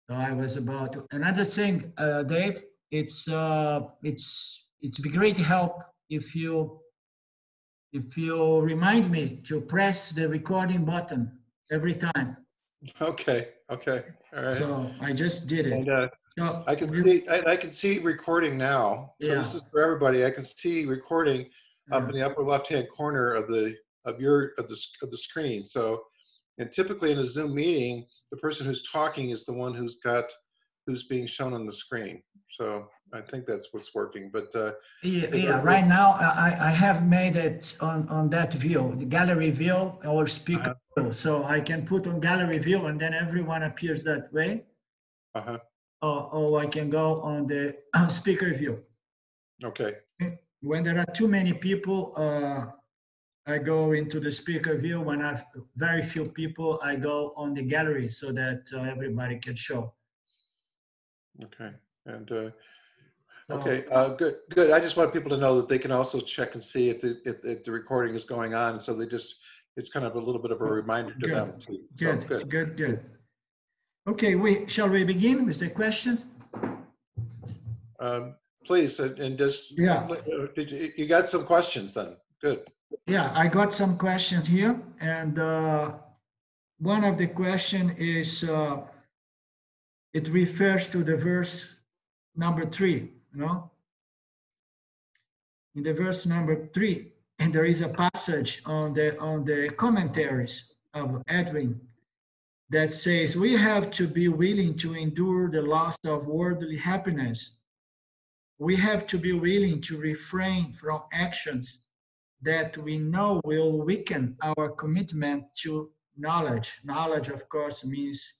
So I was about to, another thing, Dave. It's be great help if you remind me to press the recording button every time. Okay. Okay. All right. So I just did it. And So I can see recording now. So yeah. this is for everybody. I can see recording up in the upper left-hand corner of the screen. So, and typically in a Zoom meeting, the person who's talking is the one who's being shown on the screen. So I think that's what's working. But yeah. Right now, I have made it on that view, the gallery view or speaker view. So I can put on gallery view, and then everyone appears that way. Or I can go on the speaker view. Okay. When there are too many people, I go into the speaker view. When I have very few people, I go on the gallery so that everybody can show. Okay. And okay, good. I just want people to know that they can also check and see if the recording is going on. So it's kind of a little bit of a reminder to them too. So, Good. Okay, shall we begin with the questions? Please, and just you got some questions then? Good. Yeah, I got some questions here, and one of the question is it refers to the verse number 3. In the verse number 3, and there is a passage on the commentaries of Edwin that says we have to be willing to endure the loss of worldly happiness. We have to be willing to refrain from actions that we know will weaken our commitment to knowledge. Knowledge, of course, means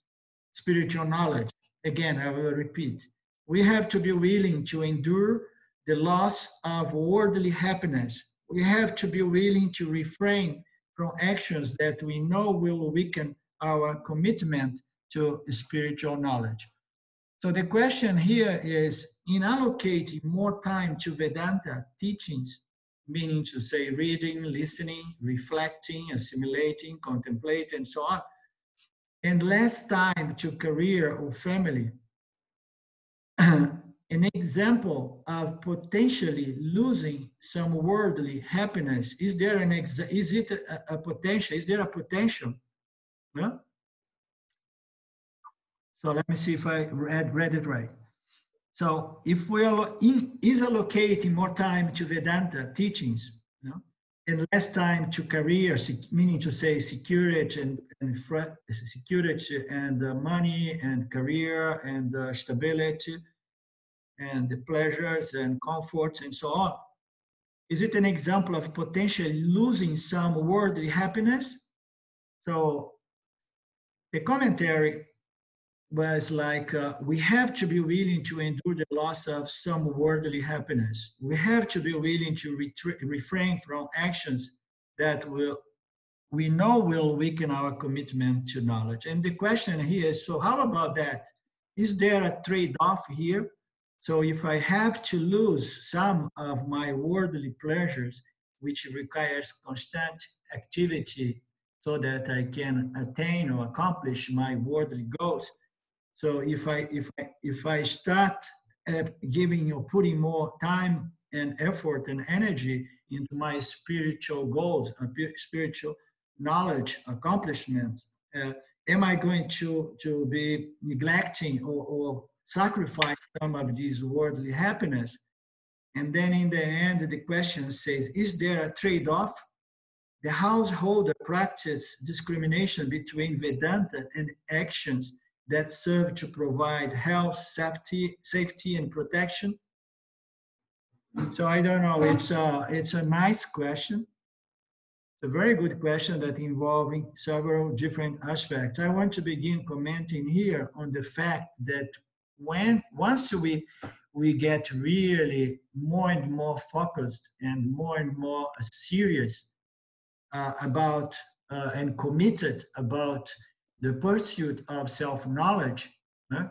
spiritual knowledge. Again, I will repeat. We have to be willing to endure the loss of worldly happiness. We have to be willing to refrain from actions that we know will weaken our commitment to spiritual knowledge. So the question here is, in allocating more time to Vedanta teachings, meaning to say reading, listening, reflecting, assimilating, contemplating, and so on, and less time to career or family, an example of potentially losing some worldly happiness, is there a potential? Is there a potential? Yeah? So let me see if I read it right. So if we is allocating more time to Vedanta teachings, and less time to career, meaning to say security and money and career and stability and the pleasures and comforts and so on. Is it an example of potentially losing some worldly happiness? So the commentary was like, we have to be willing to endure the loss of some worldly happiness. We have to be willing to refrain from actions that we know will weaken our commitment to knowledge. And the question here is, so how about that? Is there a trade-off here? So if I have to lose some of my worldly pleasures, which requires constant activity so that I can attain or accomplish my worldly goals, so if I start giving or putting more time and effort and energy into my spiritual goals, spiritual knowledge, accomplishments, am I going to be neglecting or sacrifice some of these worldly happiness? And then in the end, the question says, is there a trade-off? The householder practice discrimination between Vedanta and actions that serve to provide health, safety and protection. So I don't know, it's a nice question. It's a very good question that involving several different aspects. I want to begin commenting here on the fact that once we get really more and more focused and more serious about and committed about the pursuit of self-knowledge,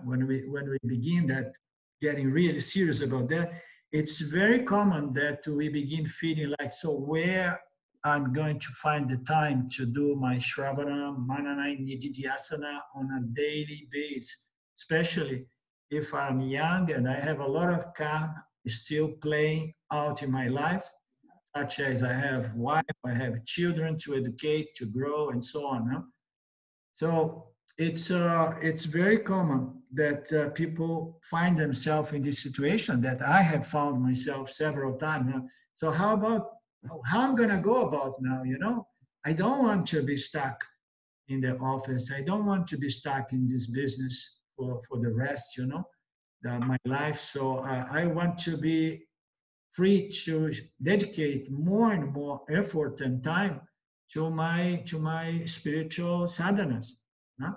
when we begin that, getting really serious about that, it's very common that we begin feeling like, so where I'm going to find the time to do my Shravana, Manana, Nididhyasana on a daily basis. especially if I'm young and I have a lot of karma still playing out in my life, such as I have wife, I have children to educate, to grow, and so on. No? So it's very common that people find themselves in this situation that I have found myself several times. Now. So how I'm gonna go about now? You know, I don't want to be stuck in the office. I don't want to be stuck in this business for the rest. You know, my life. So I want to be free to dedicate more and more effort and time to my spiritual sadhanas. No?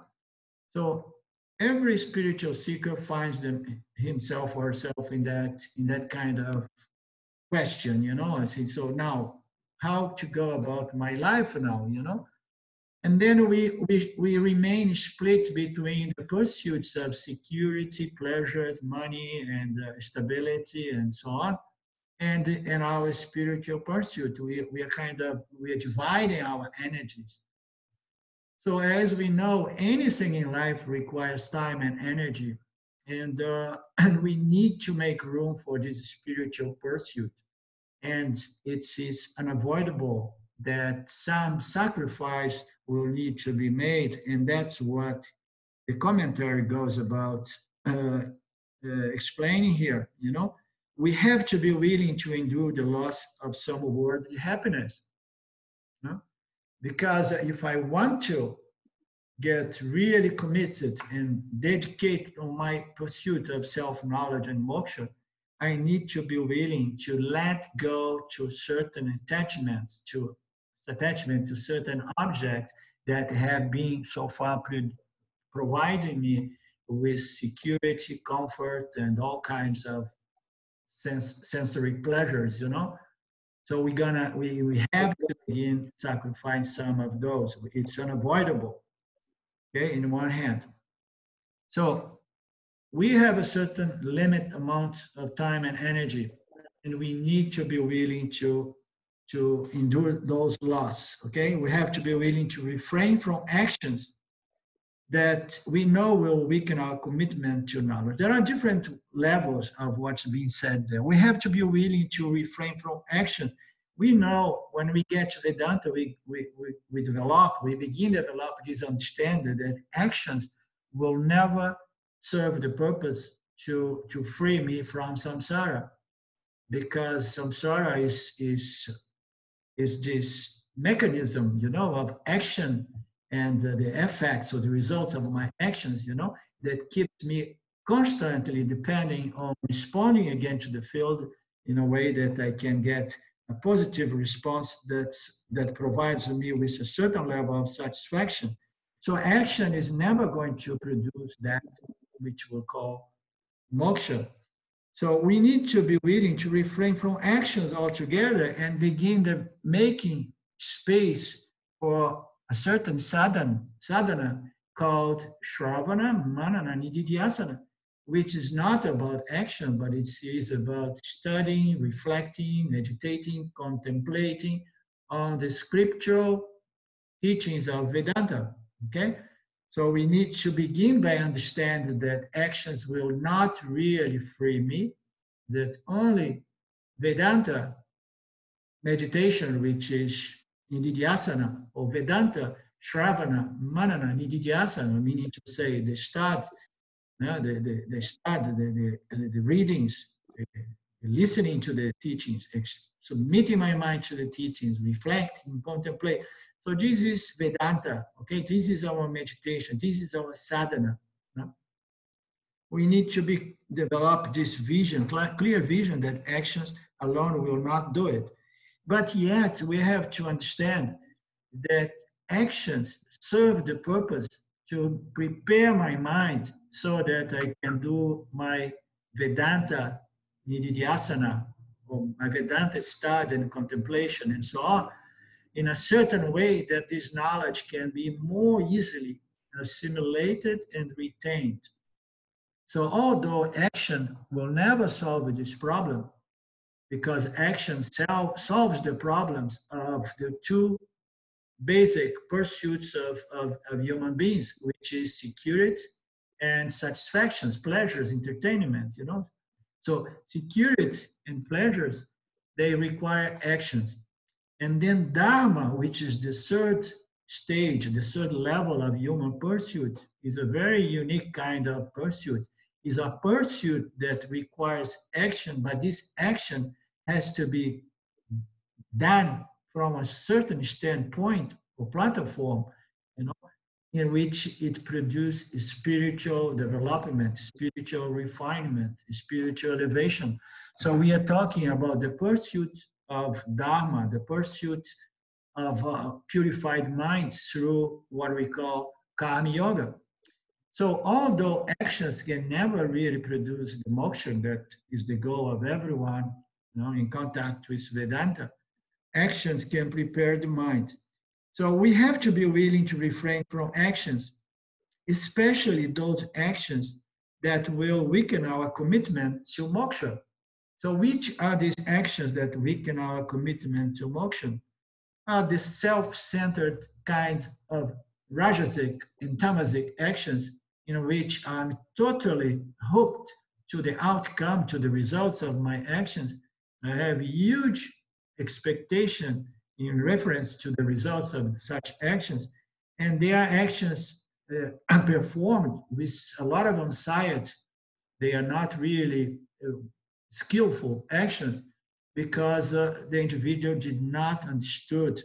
So every spiritual seeker finds himself or herself in that kind of question, you know. I see. So now, how to go about my life now, you know? And then we remain split between the pursuits of security, pleasures, money, and stability, and so on, and our spiritual pursuit. We are dividing our energies. So as we know, anything in life requires time and energy, and we need to make room for this spiritual pursuit. And it is unavoidable that some sacrifice will need to be made, and that's what the commentary goes about explaining here. You know, we have to be willing to endure the loss of some worldly happiness, no? Because if I want to get really committed and dedicate on my pursuit of self-knowledge and moksha, I need to be willing to let go to certain attachment to certain objects that have been so far providing me with security, comfort, and all kinds of sensory pleasures, you know. So we have to begin sacrifice some of those. It's unavoidable. Okay, in one hand. So we have a certain limit amount of time and energy, and we need to be willing to endure those losses. Okay, we have to be willing to refrain from actions that we know will weaken our commitment to knowledge. There are different levels of what's being said there. We have to be willing to refrain from actions. We know when we get to Vedanta, we begin to develop this understanding that actions will never serve the purpose to free me from samsara, because samsara is this mechanism, you know, of action and the effects or the results of my actions, you know, that keeps me constantly depending on responding again to the field in a way that I can get a positive response that provides me with a certain level of satisfaction. So action is never going to produce that which we'll call moksha. So we need to be willing to refrain from actions altogether and begin making space for a certain sadhana called Shravana, Manana, Nididhyasana, which is not about action, but it is about studying, reflecting, meditating, contemplating on the scriptural teachings of Vedanta. Okay? So we need to begin by understanding that actions will not really free me, that only Vedanta meditation, which is Nididhyasana, or Vedanta, Shravana, Manana, Nididhyasana, meaning to say the start, the readings, listening to the teachings, submitting my mind to the teachings, reflecting, contemplate. So this is Vedanta, okay? This is our meditation. This is our sadhana. No? We need to develop this vision, clear vision that actions alone will not do it. But yet we have to understand that actions serve the purpose to prepare my mind so that I can do my Vedanta Nididhyasana, or my Vedanta study and contemplation and so on, in a certain way that this knowledge can be more easily assimilated and retained. So although action will never solve this problem, because action solves the problems of the two basic pursuits of human beings, which is security and satisfactions, pleasures, entertainment, you know. So security and pleasures, they require actions. And then Dharma, which is the third stage, the third level of human pursuit, is a very unique kind of pursuit. Is a pursuit that requires action, but this action has to be done from a certain standpoint or platform, you know, in which it produces spiritual development, spiritual refinement, spiritual elevation. So we are talking about the pursuit of Dharma, the pursuit of purified mind through what we call Karma Yoga. So although actions can never really produce the moksha that is the goal of everyone, you know, in contact with Vedanta, actions can prepare the mind. So we have to be willing to refrain from actions, especially those actions that will weaken our commitment to moksha. So which are these actions that weaken our commitment to moksha? Are the self-centered kind of rajasic and tamasic actions in which I'm totally hooked to the outcome, to the results of my actions. I have huge expectation in reference to the results of such actions. And they are actions performed with a lot of anxiety. They are not really skillful actions because the individual did not understood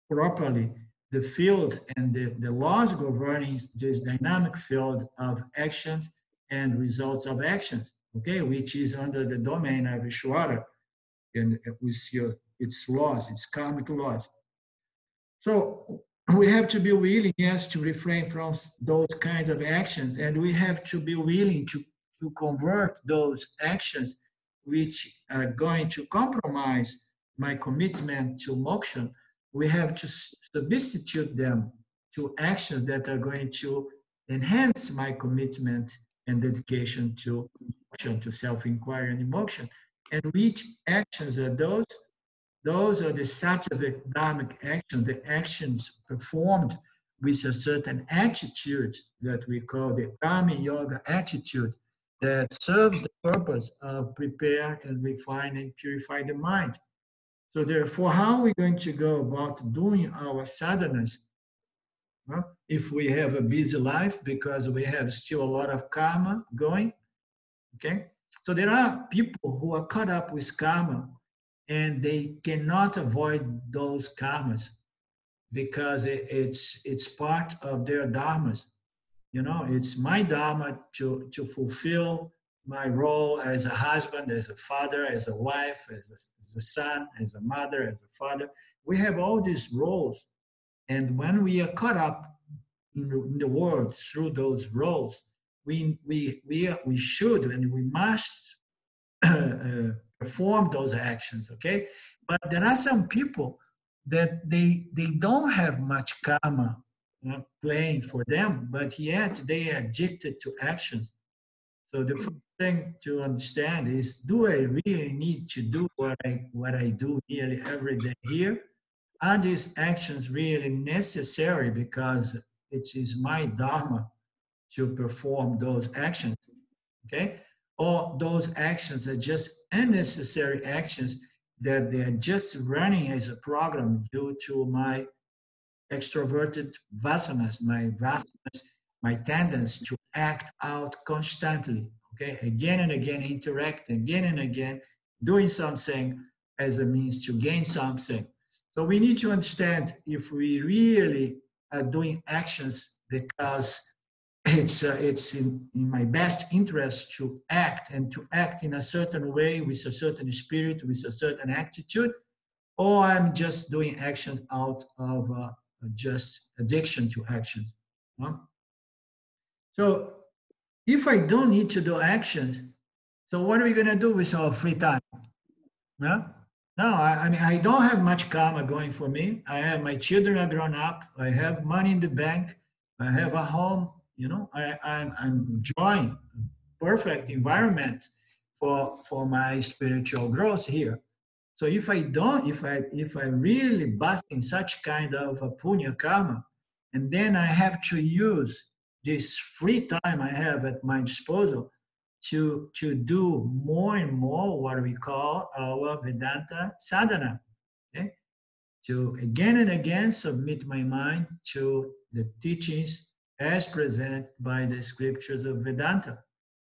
properly the field and the laws governing this dynamic field of actions and results of actions, okay, which is under the domain of Ishvara and with its laws, its karmic laws. So we have to be willing, yes, to refrain from those kinds of actions, and we have to be willing to convert those actions which are going to compromise my commitment to moksha. We have to substitute them to actions that are going to enhance my commitment and dedication to moksha, to self-inquiry and moksha. And which actions are those? Those are the sattvic dharmic actions, the actions performed with a certain attitude that we call the Karma Yoga attitude that serves the purpose of prepare and refine and purify the mind. So therefore, how are we going to go about doing our sadhanas? Well, if we have a busy life because we have still a lot of karma going, okay? So there are people who are caught up with karma and they cannot avoid those karmas because it's part of their dharmas. You know, it's my dharma to fulfill my role as a husband, as a father, as a wife, as a son, as a mother, as a father. We have all these roles. And when we are caught up in the world through those roles, we should and we must perform those actions, okay? But there are some people that they don't have much karma playing for them, but yet they are addicted to actions. So the first thing to understand is, do I really need to do what I do nearly every day here? Are these actions really necessary because it is my dharma to perform those actions, okay? Or those actions are just unnecessary actions that they're just running as a program due to my extroverted vasanas, my tendency to act out constantly, okay? Again and again, interact again and again, doing something as a means to gain something. So we need to understand if we really are doing actions because it's in my best interest to act and to act in a certain way with a certain spirit, with a certain attitude, or I'm just doing actions out of just addiction to actions. Huh? So if I don't need to do actions, so what are we going to do with our free time? Huh? No, I mean, I don't have much karma going for me. I have my children are grown up. I have money in the bank. I have a home. You know, I'm enjoying perfect environment for my spiritual growth here. So if I really bust in such kind of a punya karma, and then I have to use this free time I have at my disposal to do more and more what we call our Vedanta sadhana. Okay? To again and again submit my mind to the teachings as presented by the scriptures of Vedanta.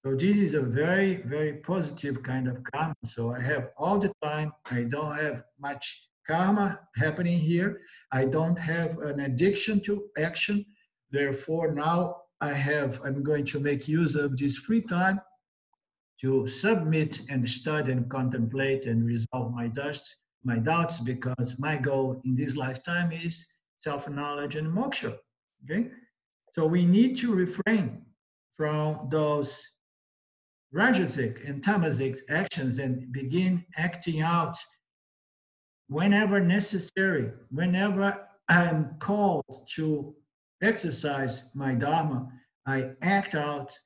So this is a very, very positive kind of karma. So I have all the time. I don't have much karma happening here. I don't have an addiction to action. Therefore, now I'm going to make use of this free time to submit and study and contemplate and resolve my doubts, because my goal in this lifetime is self-knowledge and moksha. Okay? So we need to refrain from those rajasic and tamasic actions and begin acting out whenever necessary, whenever I'm called to exercise my dharma, I act out,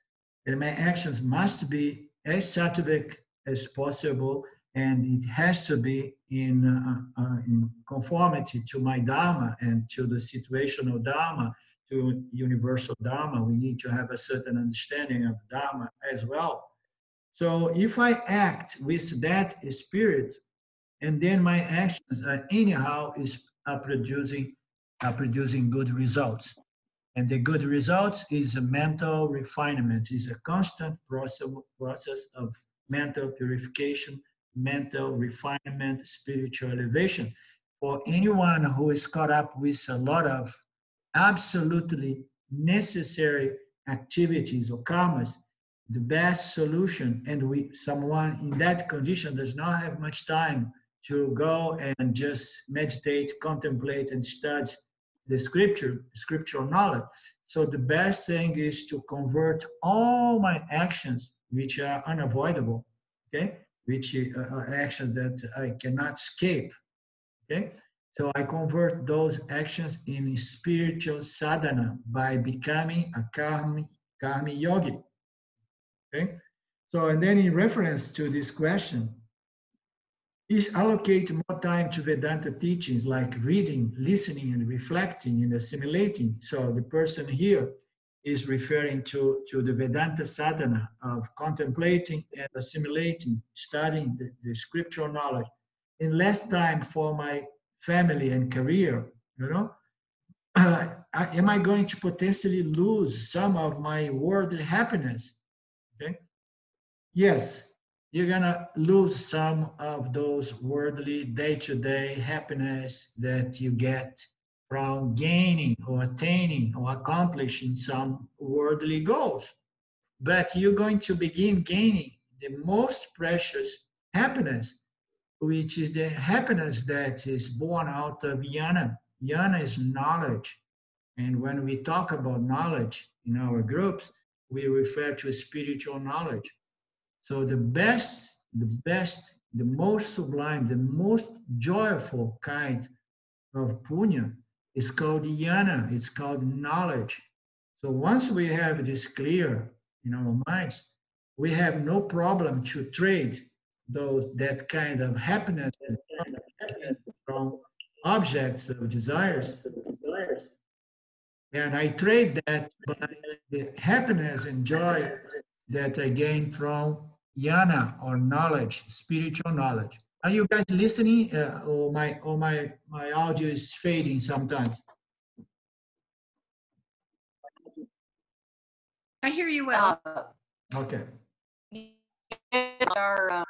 and my actions must be as sattvic as possible, and it has to be in conformity to my dharma and to the situational dharma, to universal dharma. We need to have a certain understanding of dharma as well. So if I act with that spirit, and then my actions anyhow are producing good results. And the good results is a mental refinement, is a constant process of mental purification, mental refinement, spiritual elevation. For anyone who is caught up with a lot of absolutely necessary activities or karmas, the best solution, and someone in that condition does not have much time to go and just meditate, contemplate, and study the scriptural knowledge. So the best thing is to convert all my actions, which are unavoidable, okay, which are actions that I cannot escape, okay. So I convert those actions in spiritual sadhana by becoming a karmi yogi. Okay. So, and then in reference to this question, is allocate more time to Vedanta teachings like reading, listening, and reflecting and assimilating. So the person here is referring to the Vedanta sadhana of contemplating and assimilating, studying the scriptural knowledge, in less time for my family and career, you know. Am I going to potentially lose some of my worldly happiness? Okay. Yes, you're gonna lose some of those worldly day-to-day happiness that you get from gaining or attaining or accomplishing some worldly goals. But you're going to begin gaining the most precious happiness, which is the happiness that is born out of jnana. Jnana is knowledge. And when we talk about knowledge in our groups, we refer to spiritual knowledge. So the most sublime, the most joyful kind of punya is called jnana. It's called knowledge. So once we have this clear in our minds, we have no problem to trade that kind of happiness from objects of desires. And I trade that by the happiness and joy that I gain from jnana or knowledge, spiritual knowledge. Are you guys listening? Or my audio is fading sometimes? I hear you well. Okay. Our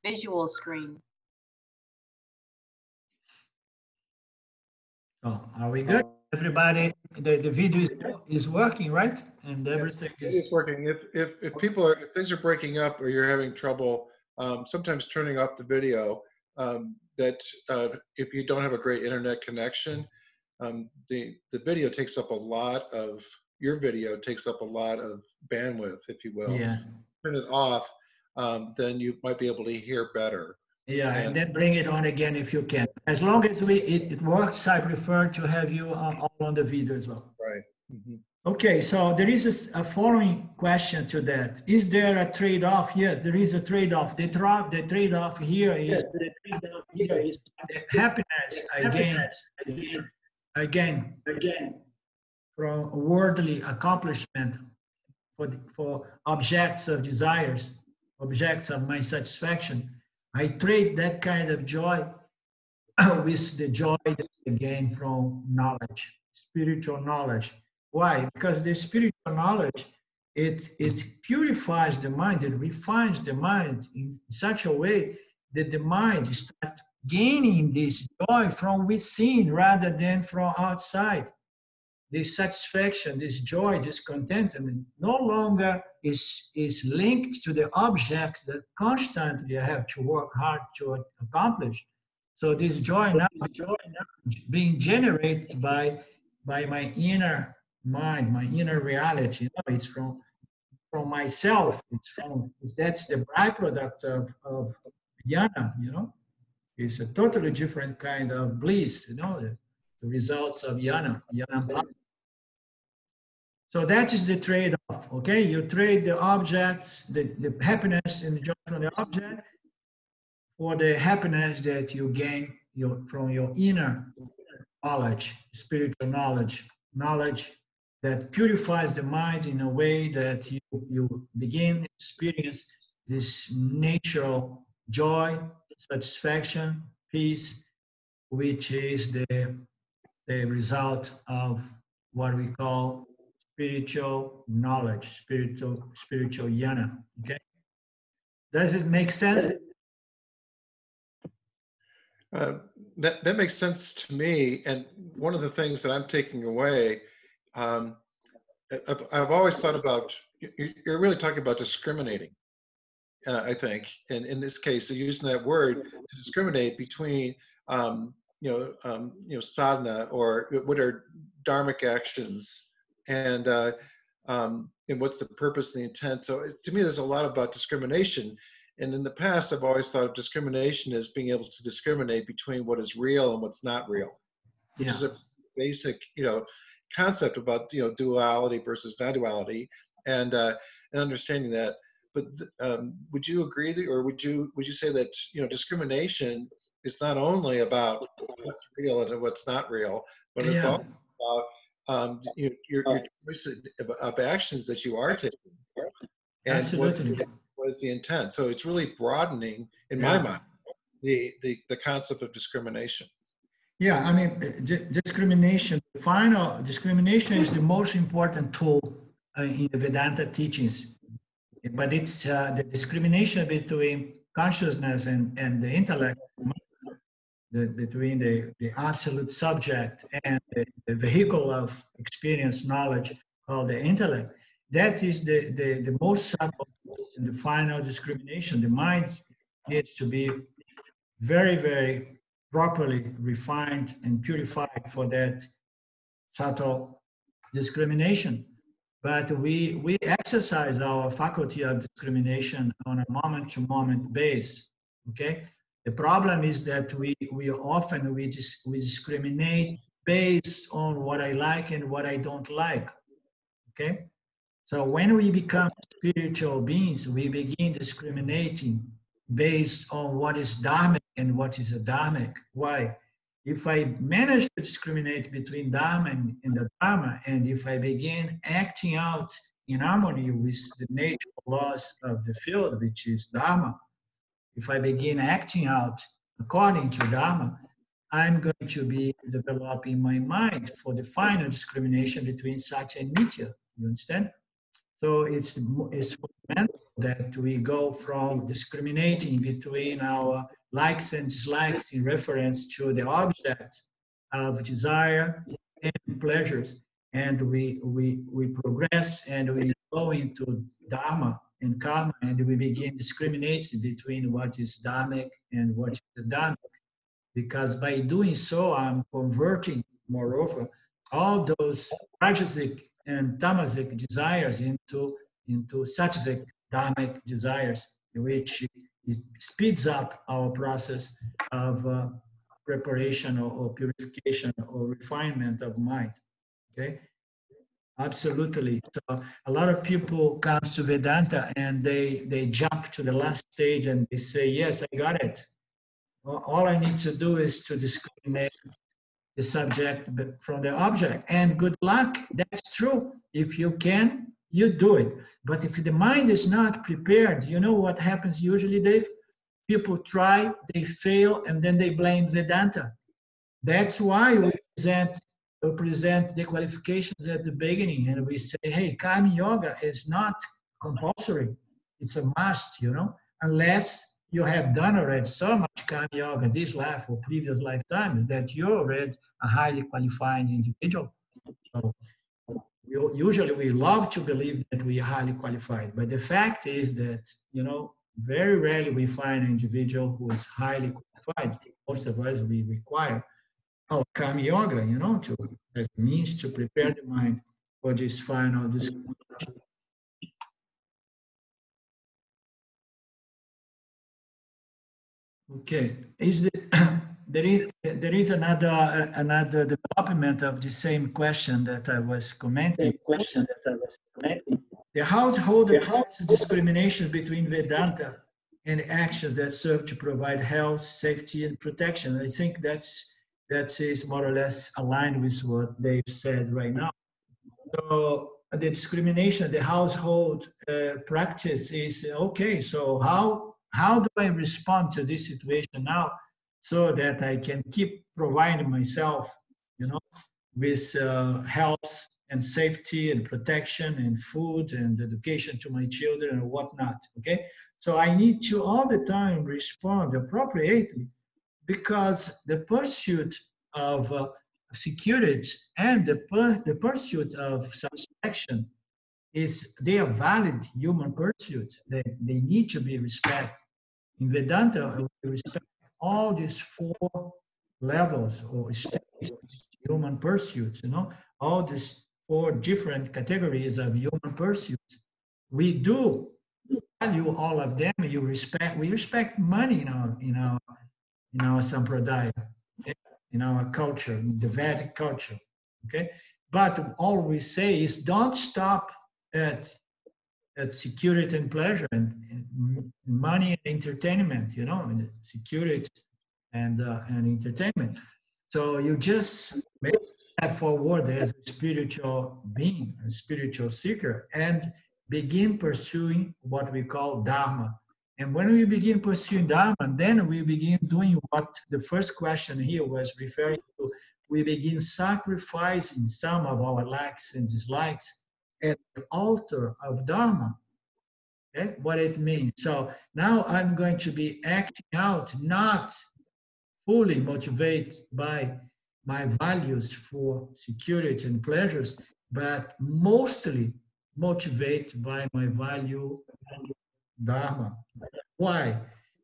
visual screen. So are we good? Everybody, the video is working, right? And everything is working. If things are breaking up or you're having trouble, sometimes turning off the video. If you don't have a great internet connection, the video takes up a lot of your video takes up a lot of bandwidth, if you will. Yeah. Turn it off, then you might be able to hear better. Yeah, and then bring it on again if you can. As long as it works, I prefer to have you all on the video as well. Right. Mm-hmm. Okay, so there is a following question to that. Is there a trade-off? Yes, there is a trade-off. The trade-off here is the happiness I gain from worldly accomplishment for objects of desires, objects of my satisfaction. I trade that kind of joy with the joy that I gain from knowledge, spiritual knowledge. Why? Because the spiritual knowledge, it purifies the mind, it refines the mind in such a way that the mind starts gaining this joy from within rather than from outside. This satisfaction, this joy, this contentment no longer is linked to the objects that constantly I have to work hard to accomplish. So this joy now being generated by my inner mind, my inner reality. You know, it's from myself. That's the byproduct of jnana, you know. It's a totally different kind of bliss, you know, the results of jnana. So that is the trade-off, okay? You trade the objects, the happiness and the joy from the object for the happiness that you gain from your inner knowledge, spiritual knowledge, knowledge that purifies the mind in a way that you begin to experience this natural joy, satisfaction, peace, which is the result of what we call spiritual knowledge, spiritual jnana. Okay, does it make sense? That makes sense to me. And one of the things that I'm taking away, I've always thought about, you're really talking about discriminating, I think. And in this case, they're using that word to discriminate between, sadhana, or what are dharmic actions, and what's the purpose and the intent. So to me, there's a lot about discrimination. And in the past, I've always thought of discrimination as being able to discriminate between what is real and what's not real, which is a basic, concept about, duality versus non-duality, and understanding that. But would you agree that, or would you say that, discrimination is not only about what's real and what's not real, but it's also about your choice of actions that you are taking, and Absolutely. what is the intent. So it's really broadening, in my mind, the concept of discrimination. Yeah, I mean, discrimination is the most important tool in the Vedanta teachings, but it's the discrimination between consciousness and the intellect, between the absolute subject and the vehicle of experience, knowledge, called the intellect. That is the most subtle and the final discrimination. The mind needs to be very, very properly refined and purified for that subtle discrimination. But we exercise our faculty of discrimination on a moment-to-moment basis, okay? The problem is that we often discriminate based on what I like and what I don't like, okay? So when we become spiritual beings, we begin discriminating based on what is dharmic and what is adharmic. Why? If I manage to discriminate between dharma and the dharma, and if I begin acting out in harmony with the natural laws of the field, which is dharma, if I begin acting out according to dharma, I'm going to be developing my mind for the final discrimination between satya and mithya. You understand? So it's fundamental that we go from discriminating between our likes and dislikes in reference to the objects of desire and pleasures, and we progress and we go into dharma and karma, and we begin discriminating between what is dharmic and what is adharmic, because by doing so I'm converting, moreover, all those rajasic and tamasic desires into sattvic dharmic desires, which speeds up our process of preparation or purification or refinement of mind. Okay, absolutely. So a lot of people come to Vedanta and they jump to the last stage and they say, yes, I got it. All I need to do is to discriminate the subject from the object. And good luck, that's true. If you can, you do it. But if the mind is not prepared, you know what happens usually, Dave? People try, they fail, and then they blame Vedanta. That's why we present the qualifications at the beginning, and we say, hey, Karma Yoga is not compulsory. It's a must, unless you have done already so much Karma Yoga this life or previous lifetimes that you're already a highly qualified individual. So usually we love to believe that we are highly qualified, but the fact is that, very rarely we find an individual who is highly qualified. Most of us, we require Karma Yoga, to as means to prepare the mind for this final discrimination. Okay, there is another development of the same question that I was commenting. The household discrimination between Vedanta and actions that serve to provide health, safety, and protection. I think that is more or less aligned with what Dave said right now. So the discrimination, the household practice is okay. So how do I respond to this situation now so that I can keep providing myself, with health and safety and protection and food and education to my children and whatnot, okay? So I need to all the time respond appropriately, because the pursuit of security and the pursuit of satisfaction they are valid human pursuits. They need to be respected. In Vedanta, we respect all these 4 levels or stages of human pursuits, all these 4 different categories of human pursuits. We do value all of them. We respect money in our sampradaya, in our culture, in the Vedic culture, okay? But all we say is don't stop at security and pleasure and money and entertainment, and security and entertainment. So you just make that forward as a spiritual being, a spiritual seeker, and begin pursuing what we call Dharma. And when we begin pursuing Dharma, then we begin doing what the first question here was referring to. We begin sacrificing some of our likes and dislikes at the altar of Dharma. Okay? What it means. So now I'm going to be acting out, not fully motivated by my values for security and pleasures, but mostly motivated by my value Dharma. Why?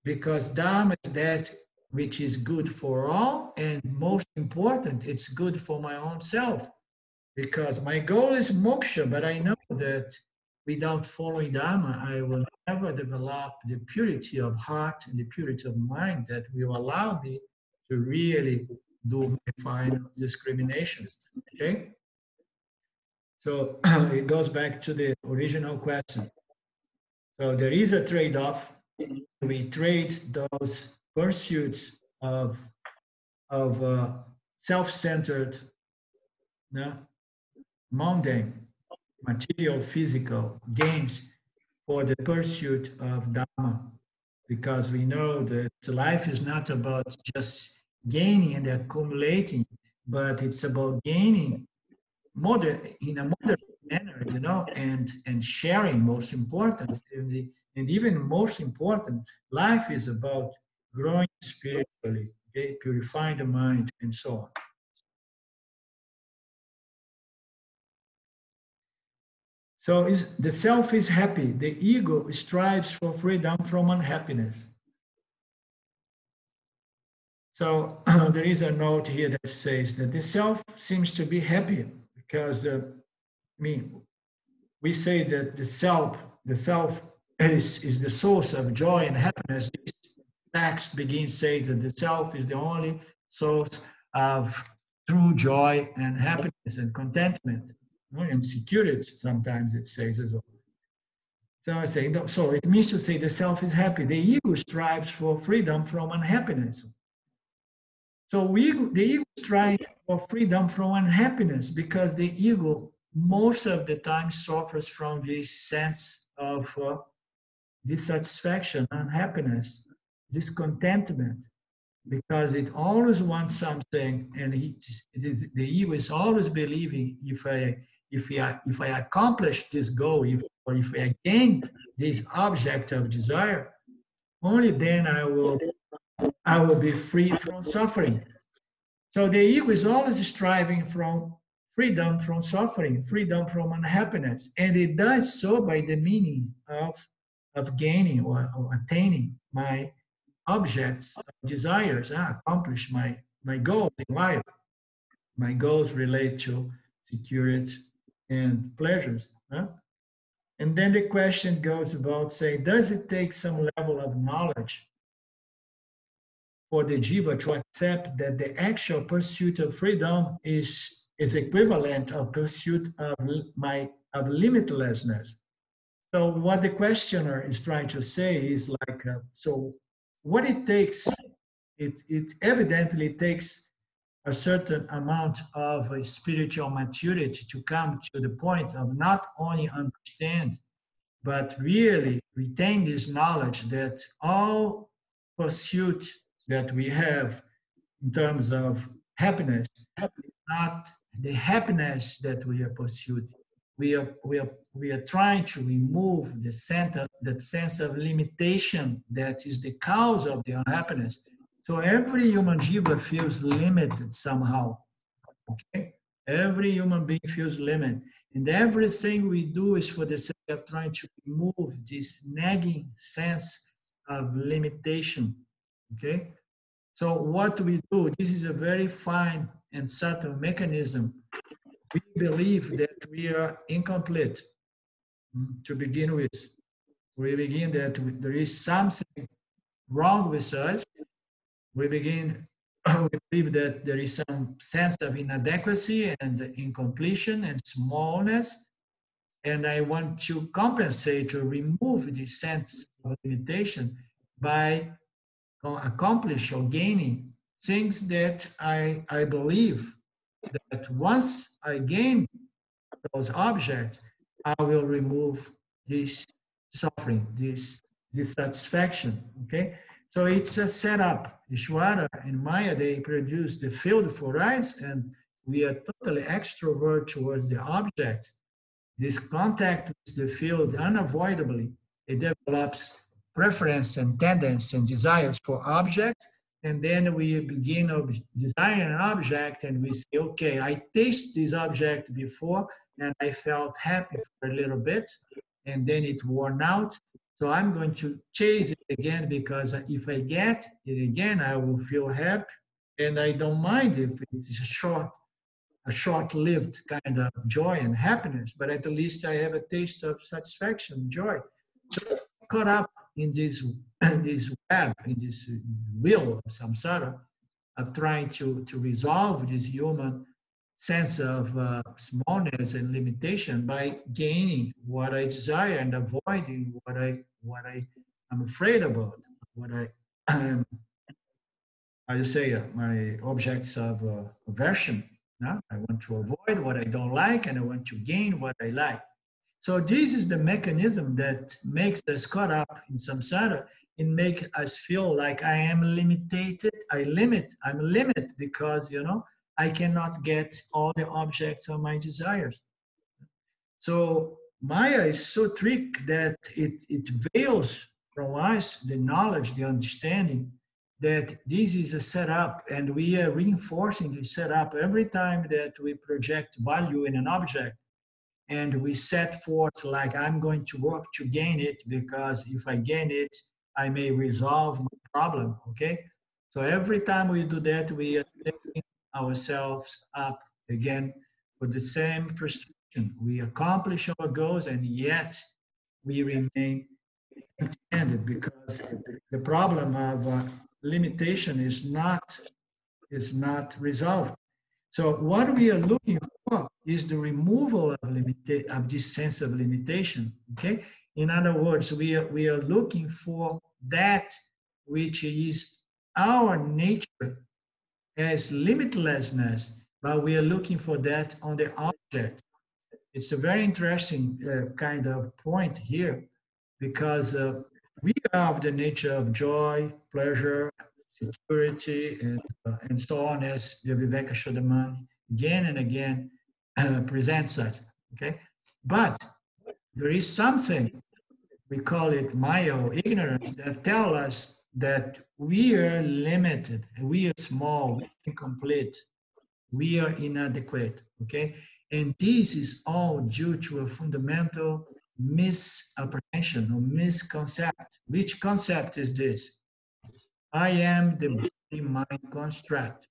Because Dharma is that which is good for all, and most important, it's good for my own self. Because my goal is moksha, but I know that without following Dharma, I will never develop the purity of heart and the purity of mind that will allow me to really do my final discrimination. Okay? So it goes back to the original question. So there is a trade-off. We trade those pursuits of self-centered, mundane, material, physical gains for the pursuit of Dharma, because we know that life is not about just gaining and accumulating, but it's about gaining in a moderate manner, and sharing, most important. And even most important, life is about growing spiritually, okay? Purifying the mind, and so on. So the self is happy. The ego strives for freedom from unhappiness. So there is a note here that says that the self seems to be happy because, we say that the self is the source of joy and happiness. This text begins saying that the self is the only source of true joy and happiness and contentment. And security, sometimes it says as well. So I say, so it means to say the self is happy. The ego strives for freedom from unhappiness. So the ego is trying for freedom from unhappiness, because the ego most of the time suffers from this sense of dissatisfaction, unhappiness, discontentment, because it always wants something, and the ego is always believing, if I accomplish this goal, if I gain this object of desire, only then I will be free from suffering. So the ego is always striving from freedom from suffering, freedom from unhappiness, and it does so by the meaning of gaining or attaining my objects, desires, accomplish my goals in life. My goals relate to security and pleasures. And then the question goes about, say, does it take some level of knowledge for the jiva to accept that the actual pursuit of freedom is equivalent of pursuit of limitlessness? So what the questioner is trying to say is like, so what it takes, it evidently takes a certain amount of spiritual maturity to come to the point of not only understand, but really retain this knowledge that all pursuit that we have in terms of happiness, not the happiness that we are pursuing. We are trying to remove the sense of limitation that is the cause of the unhappiness. So every human jiva feels limited somehow. Okay, every human being feels limited, and everything we do is for the sake of trying to remove this nagging sense of limitation. Okay, so what we do, this is a very fine and subtle mechanism. We believe that we are incomplete to begin with. We begin that there is something wrong with us. We believe that there is some sense of inadequacy and incompletion and smallness. And I want to compensate or remove this sense of limitation by accomplish or gaining things that I believe that once I gain those objects, I will remove this suffering, this dissatisfaction. Okay, so it's a setup. Ishvara and Maya, they produce the field for us, and we are totally extrovert towards the object. This contact with the field unavoidably, it develops preference and tendency and desires for objects. And then we begin designing an object and we say, okay, I tasted this object before and I felt happy for a little bit and then it worn out. So I'm going to chase it again because if I get it again, I will feel happy. And I don't mind if it's a short-lived kind of joy and happiness, but at least I have a taste of satisfaction, joy. So caught up in this web, in this wheel of samsara, of trying to resolve this human sense of smallness and limitation by gaining what I desire and avoiding what I'm afraid about, what I say my objects of aversion. No? I want to avoid what I don't like, and I want to gain what I like. So this is the mechanism that makes us caught up in samsara and make us feel like I am limited. I'm limited because, I cannot get all the objects of my desires. So Maya is so tricky that it veils from us the knowledge, the understanding that this is a setup, and we are reinforcing this setup every time that we project value in an object. And we set forth like, I'm going to work to gain it because if I gain it, I may resolve my problem, okay? So every time we do that, we are taking ourselves up again with the same frustration. We accomplish our goals and yet we remain empty-handed because the problem of limitation is not resolved. So what we are looking for is the removal of this sense of limitation. Okay. In other words, we are looking for that which is our nature as limitlessness, but we are looking for that on the object. It's a very interesting kind of point here, because we are of the nature of joy, pleasure, security, and so on, as the Vivekachudamani again and again presents us. Okay, but there is something, we call it Maya or ignorance, that tell us that we are limited, we are small, incomplete, we are inadequate. Okay, and this is all due to a fundamental misapprehension or misconcept. Which concept is this? I am the body-mind construct.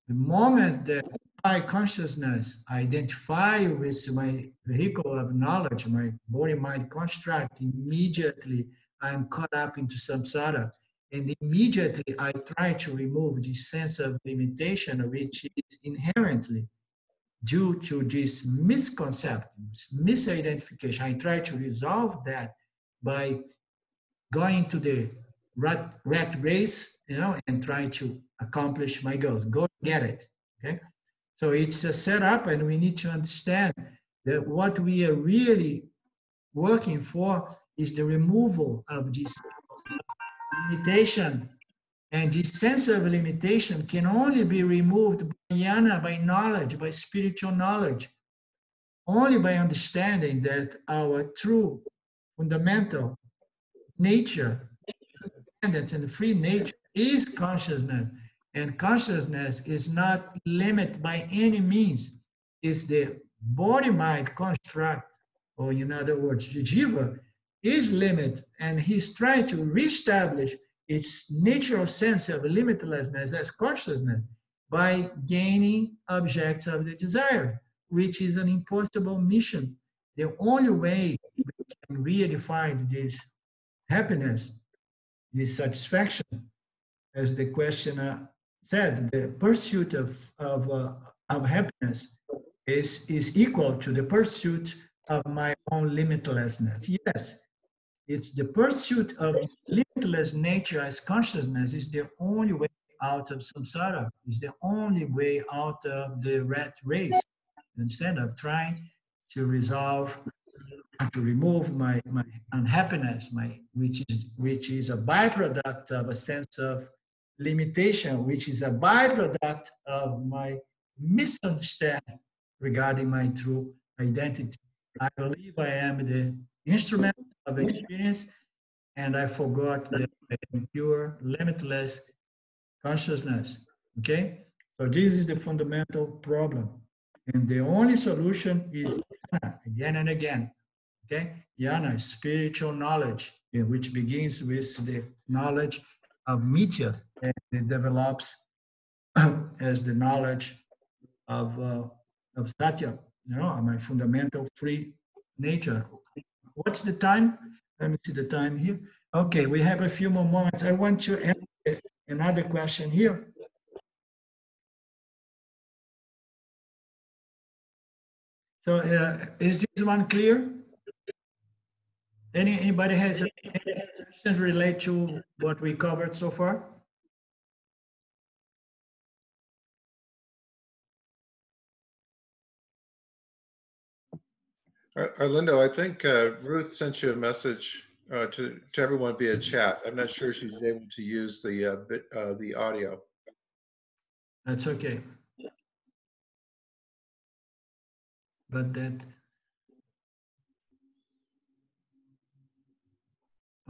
The moment that I consciousness identify with my vehicle of knowledge, my body-mind construct, immediately I'm caught up into samsara. And immediately I try to remove this sense of limitation, which is inherently due to this misconception, misidentification. I try to resolve that by going to the rat race, and trying to accomplish my goals. Go get it. Okay. So it's a setup, and we need to understand that what we are really working for is the removal of this limitation. And this sense of limitation can only be removed by jnana, by knowledge, by spiritual knowledge. Only by understanding that our true fundamental nature, independent and free nature, is consciousness. And consciousness is not limited by any means. It's the body-mind construct, or in other words, the jiva is limited, and he's trying to reestablish its natural sense of limitlessness as consciousness by gaining objects of the desire, which is an impossible mission. The only way we can really find this happiness, this satisfaction, as the questioner said, the pursuit of happiness is equal to the pursuit of my own limitlessness. Yes, it's the pursuit of limitless nature as consciousness is the only way out of samsara, is the only way out of the rat race, instead of trying to resolve, to remove my unhappiness, which is a byproduct of a sense of limitation, which is a byproduct of my misunderstanding regarding my true identity. I believe I am the instrument of experience, and I forgot that I am pure, limitless consciousness. Okay? So this is the fundamental problem. And the only solution is jnana, again and again. Okay? Jnana, spiritual knowledge, which begins with the knowledge of mithya, and it develops as the knowledge of satya, my fundamental free nature. What's the time? Let me see the time here. Okay, we have a few more moments. I want to ask another question here. So is this one clear? Anybody has any questions related to what we covered so far? Arlindo, I think Ruth sent you a message to everyone via chat. I'm not sure she's able to use the audio. That's okay. But that,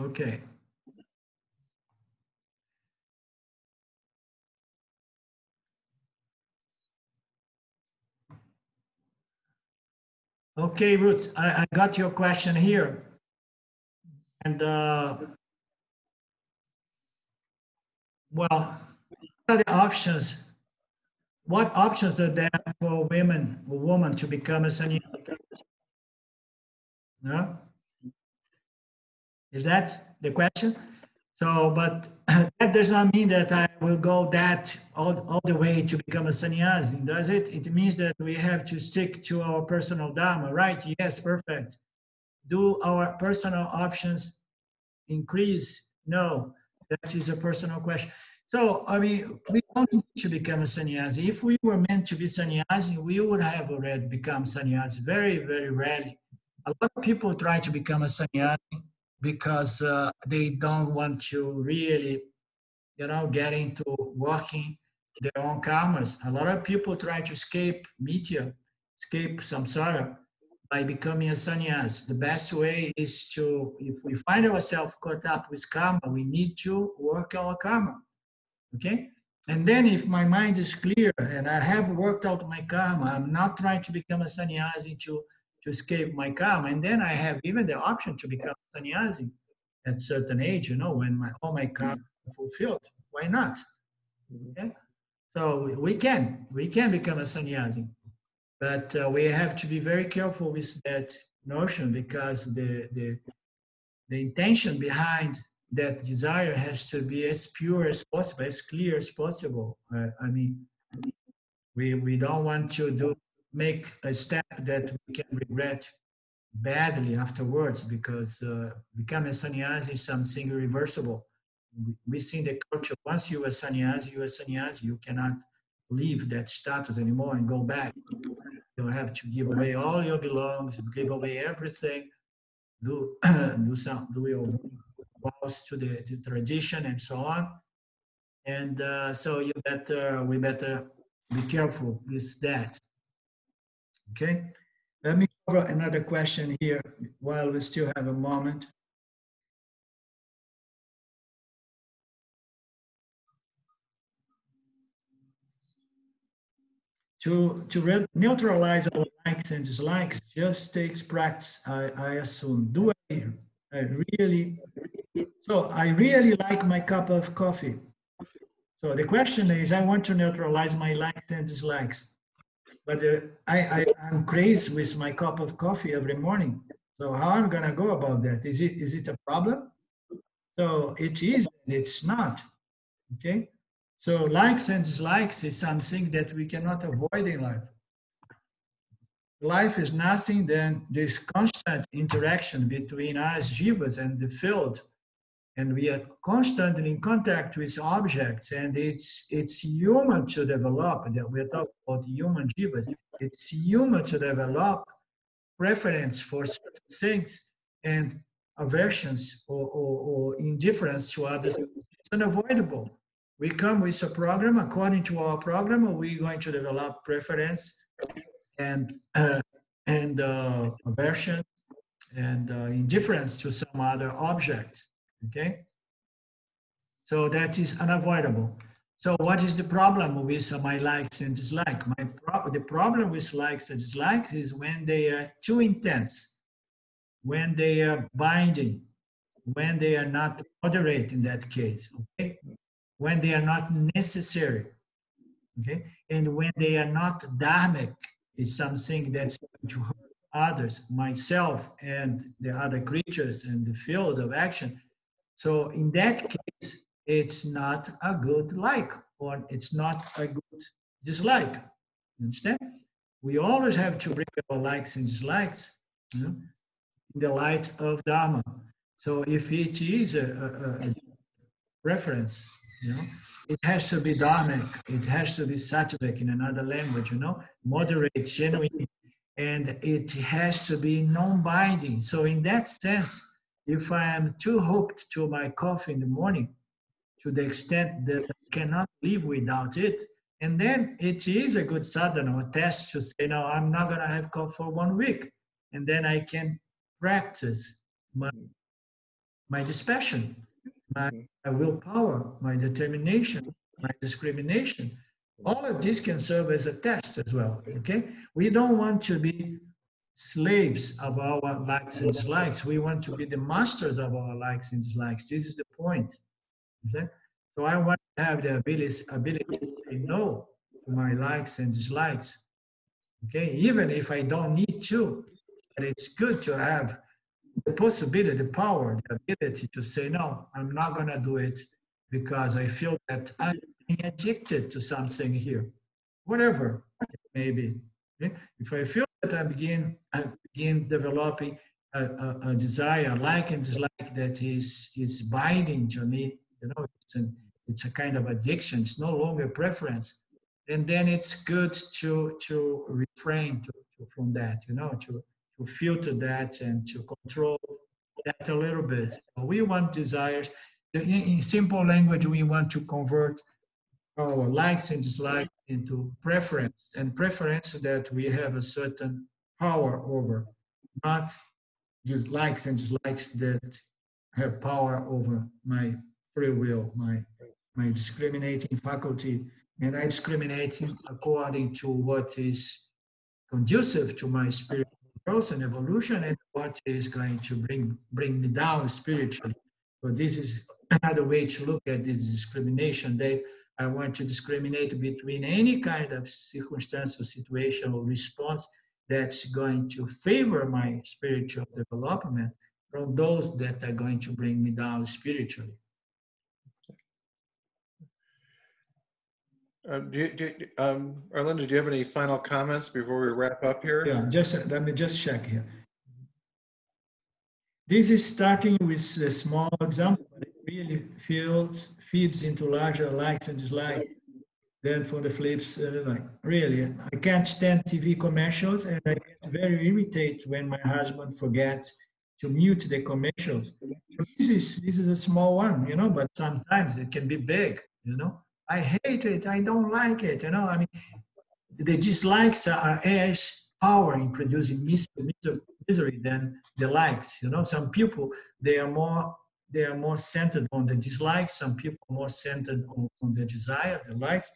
okay. Okay, Ruth, I got your question here. And well, what are the options? What options are there for women to become a sannyasi? No? Is that the question? So, but that does not mean that I will go that all the way to become a sannyasi, does it? It means that we have to stick to our personal dharma, right? Yes, perfect. Do our personal options increase? No. That is a personal question. So, I mean, we don't need to become a sannyasi. If we were meant to be sannyasi, we would have already become sannyasi. Very, very rarely. A lot of people try to become a sannyasi because they don't want to really, get into working their own karmas. A lot of people try to escape mitya, escape samsara by becoming a sannyas. The best way is to, if we find ourselves caught up with karma, we need to work our karma, okay? And then if my mind is clear and I have worked out my karma, I'm not trying to become a sannyasi to escape my karma. And then I have even the option to become a sannyasi at certain age, when all my karma is fulfilled. Why not? Okay? So we can become a sannyasi. But we have to be very careful with that notion, because the intention behind that desire has to be as pure as possible, as clear as possible. I mean, we don't want to make a step that we can regret badly afterwards, because becoming a sannyasi is something irreversible. We see in the culture, once you are sannyasi, you are sannyasi. You cannot leave that status anymore and go back. You have to give away all your belongings, give away everything, do your vows to the tradition and so on. And so we better be careful with that. Okay, let me cover another question here while we still have a moment. To neutralize our likes and dislikes just takes practice, I assume. Do I really? So I really like my cup of coffee. So the question is, I want to neutralize my likes and dislikes, but I'm crazy with my cup of coffee every morning. So how I'm gonna go about that? Is it a problem? So it is, and it's not. Okay. So likes and dislikes is something that we cannot avoid in life. Life is nothing than this constant interaction between us jivas and the field, and we are constantly in contact with objects, and it's human to develop, that we're talking about human jivas, it's human to develop preference for certain things and aversions or indifference to others. It's unavoidable. We come with a program. According to our program, we're going to develop preference and aversion and indifference to some other object. Okay, so that is unavoidable. So what is the problem with my likes and dislikes? The problem with likes and dislikes is when they are too intense, when they are binding, when they are not moderate in that case, okay? When they are not necessary, okay? And when they are not dharmic, is something that's going to hurt others, myself and the other creatures in the field of action. So in that case, it's not a good like, or it's not a good dislike. You understand? We always have to bring our likes and dislikes, in the light of Dharma. So if it is a reference, it has to be dharmic, it has to be sattvic in another language, moderate, genuine, and it has to be non-binding. So in that sense, if I am too hooked to my coffee in the morning, to the extent that I cannot live without it, and then it is a good sadhana, a test to say, no, I'm not going to have coffee for 1 week. And then I can practice my dispassion, my willpower, my determination, my discrimination. All of this can serve as a test as well, okay? We don't want to be slaves of our likes and dislikes. We want to be the masters of our likes and dislikes. This is the point. Okay? So I want to have the ability to say no to my likes and dislikes. Okay, even if I don't need to, but it's good to have the possibility, the power, the ability to say no. I'm not going to do it because I feel that I'm addicted to something here, whatever it may be. Okay? If I feel that I begin developing a desire, like and dislike that is binding to me, You know, it's a kind of addiction. It's no longer preference. And then it's good to refrain from that, you know, to filter that and to control that a little bit. So we want desires. In simple language, we want to convert our likes and dislikes into preference, and preference that we have a certain power over, not dislikes and dislikes that have power over my free will, my discriminating faculty, and I discriminate according to what is conducive to my spiritual growth and evolution, and what is going to bring me down spiritually. So this is another way to look at this discrimination. I want to discriminate between any kind of circumstance or situation or response that's going to favor my spiritual development from those that are going to bring me down spiritually. Arlinda, do you have any final comments before we wrap up here? Yeah, let me just check here. This is starting with a small example, but it really feeds into larger likes and dislikes. Then for the flips, like really, I can't stand TV commercials, and I get very irritated when my husband forgets to mute the commercials. This is a small one, you know, but sometimes it can be big, you know. I hate it. I don't like it, you know. I mean, the dislikes are as power in producing misery than the likes, you know. Some people, they are more centered on the dislikes. Some people are more centered on the desire, the likes.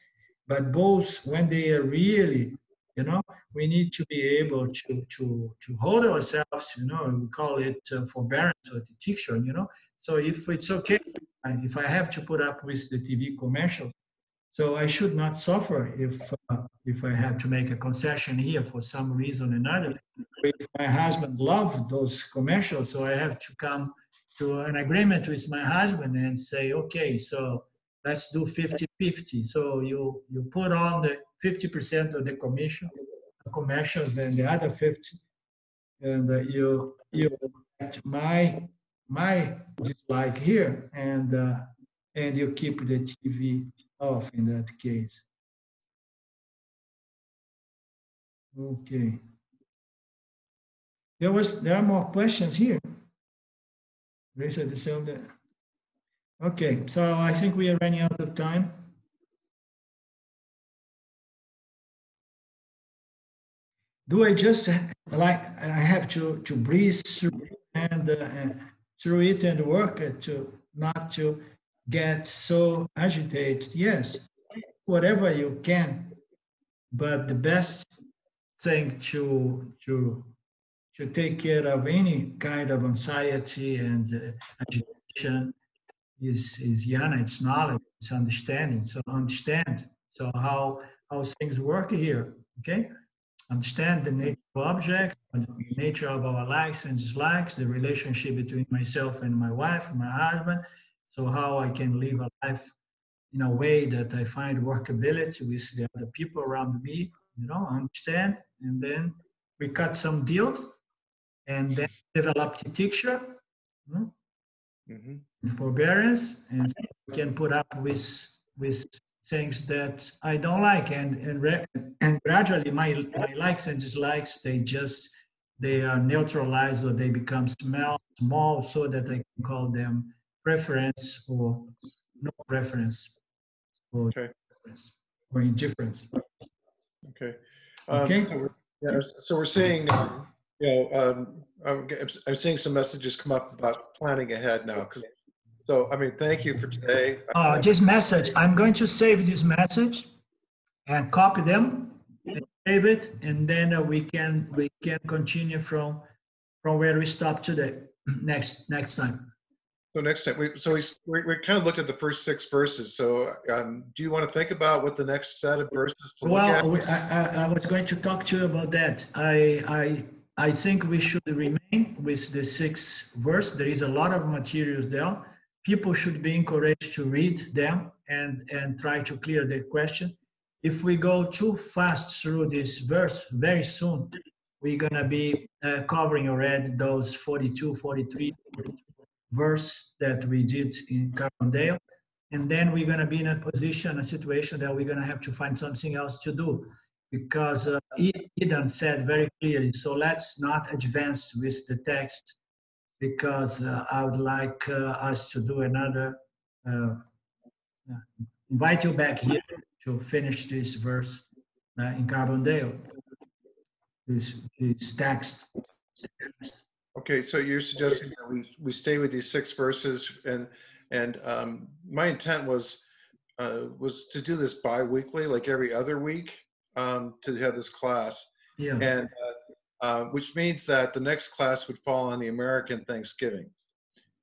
But both, when they are really, you know, we need to be able to hold ourselves, you know, we call it forbearance or detection, you know. So if it's okay, if I have to put up with the TV commercial, so I should not suffer if I have to make a concession here for some reason or another. If my husband loved those commercials, so I have to come to an agreement with my husband and say, okay, so let's do 50-50. So you put on the 50% of the commercials, then the other 50, and you get my dislike here, and you keep the TV off in that case. Okay. There are more questions here. Okay, so I think we are running out of time. Do I just I have to breathe through and through it and work it to not to get so agitated? Yes, whatever you can, but the best thing to take care of any kind of anxiety and agitation is jnana, it's knowledge, it's understanding. So understand. So how things work here, okay? Understand the nature of objects, the nature of our likes and dislikes, the relationship between myself and my wife, and my husband. So how I can live a life in a way that I find workability with the other people around me, you know, understand. And then we cut some deals and then develop the picture, you know? Forbearance, and so I can put up with things that I don't like, and gradually my likes and dislikes, they are neutralized, or they become small, so that I can call them preference or no preference, or preference or indifference. Okay. Okay. So we're saying, you know, I'm seeing some messages come up about planning ahead now. So, I mean, thank you for today. This message, I'm going to save this message and copy them and save it, and then we can continue from where we stopped today. Next time. So next time, we kind of looked at the first 6 verses. So, do you want to think about what the next set of verses to look at? Well, I was going to talk to you about that. I think we should remain with the 6th verse. There is a lot of materials there. People should be encouraged to read them and try to clear the question. If we go too fast through this verse, very soon we're going to be covering already those 42, 43 verse that we did in Carbondale. and then we're going to be in a situation that we're going to have to find something else to do, because Eden said very clearly, so let's not advance with the text, because I would like us to do another, invite you back here to finish this verse in Carbondale, this text. Okay, so you're suggesting that we stay with these 6 verses, and my intent was to do this bi-weekly, like every other week, to have this class, Yeah. and which means that the next class would fall on the American Thanksgiving.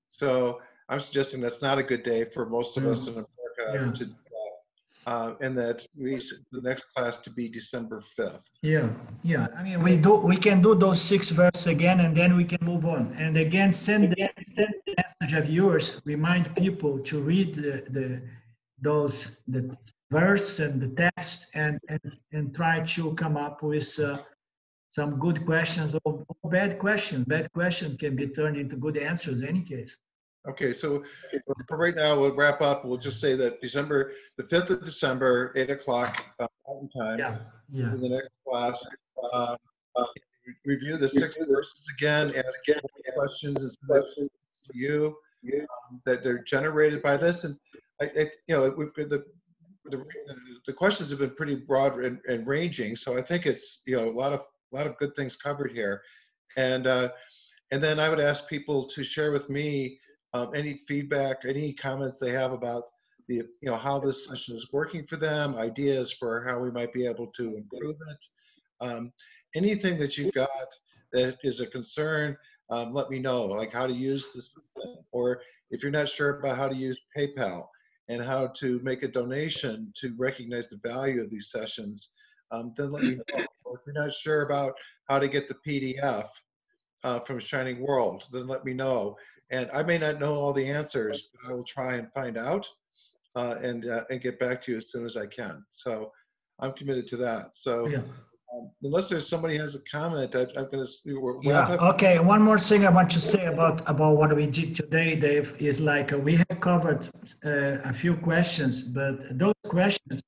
So I'm suggesting that's not a good day for most of us in America to do that, and that the next class to be December 5th. Yeah, yeah. I mean, we can do those 6 verses again, and then we can move on. And again, send the message of yours. Remind people to read the verse and the text, and try to come up with some good questions or bad questions. Bad questions can be turned into good answers in any case. Okay, so for right now, we'll wrap up. We'll just say that the 5th of December, 8 o'clock Mountain time, Yeah. in the next class, review the 6 verses again, ask questions and submissions to you that are generated by this. And the questions have been pretty broad and ranging, so I think it's a lot of good things covered here. And then I would ask people to share with me any feedback, any comments they have about how this session is working for them, ideas for how we might be able to improve it. Anything that you've got that is a concern, let me know, like how to use the system, or if you're not sure about how to use PayPal and how to make a donation to recognize the value of these sessions, then let me know. Or if you're not sure about how to get the PDF from Shining World, then let me know. And I may not know all the answers, but I will try and find out and get back to you as soon as I can. So I'm committed to that. So unless there's somebody has a comment, I'm going to wrap up. Okay. One more thing I want to say about what we did today, Dave, is like we have covered a few questions, but those questions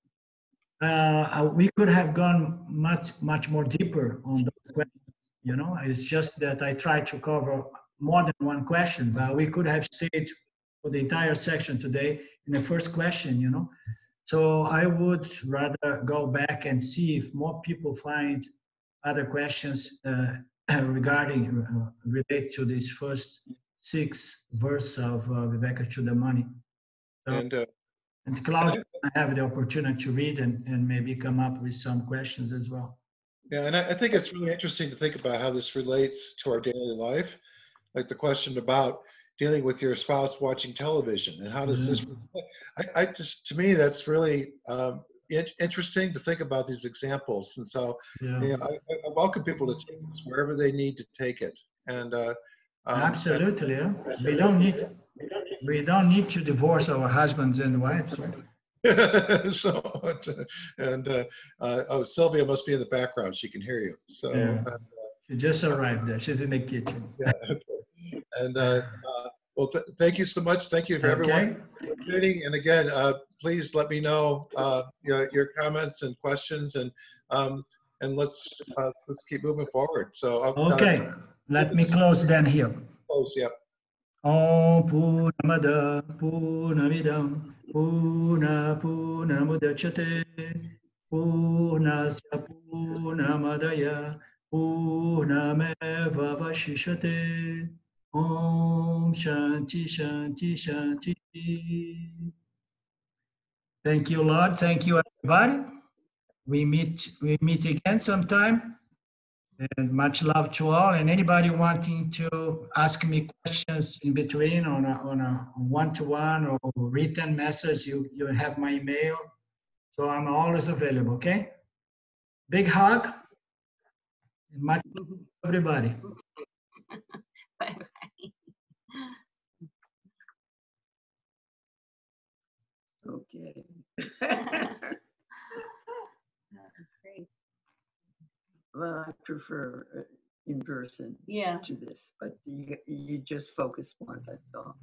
we could have gone much more deeper on those questions. It's just that I tried to cover more than one question, but we could have stayed for the entire section today in the first question. So I would rather go back and see if more people find other questions relate to this first 6 verse of Vivekachudamani. And Claudia, I have the opportunity to read and maybe come up with some questions as well. Yeah, and I think it's really interesting to think about how this relates to our daily life, like the question about dealing with your spouse watching television, and how does this? To me, that's really interesting to think about these examples, and so I welcome people to take this wherever they need to take it. And absolutely, yeah. We don't need to divorce our husbands and wives. Right? Sylvia must be in the background. She can hear you. So she just arrived there. She's in the kitchen. And well, thank you so much. Thank you for everyone participating. And again, please let me know your comments and questions, and let's keep moving forward. So let me close then here. Close. Yep. Om Purnamada Purnamidam Purnamudachyate Purnasya Purnamadaya Purnameva Vashishate. Om Shanti Shanti Shanti. Thank you, Lord. Thank you, everybody. We meet again sometime. And much love to all. And anybody wanting to ask me questions in between on a one-to-one or written message, you have my email. So I'm always available. Okay. Big hug. Much love to everybody. Bye. Okay. That was great. Well, I prefer in person Yeah. to this, but you just focus more, that's all.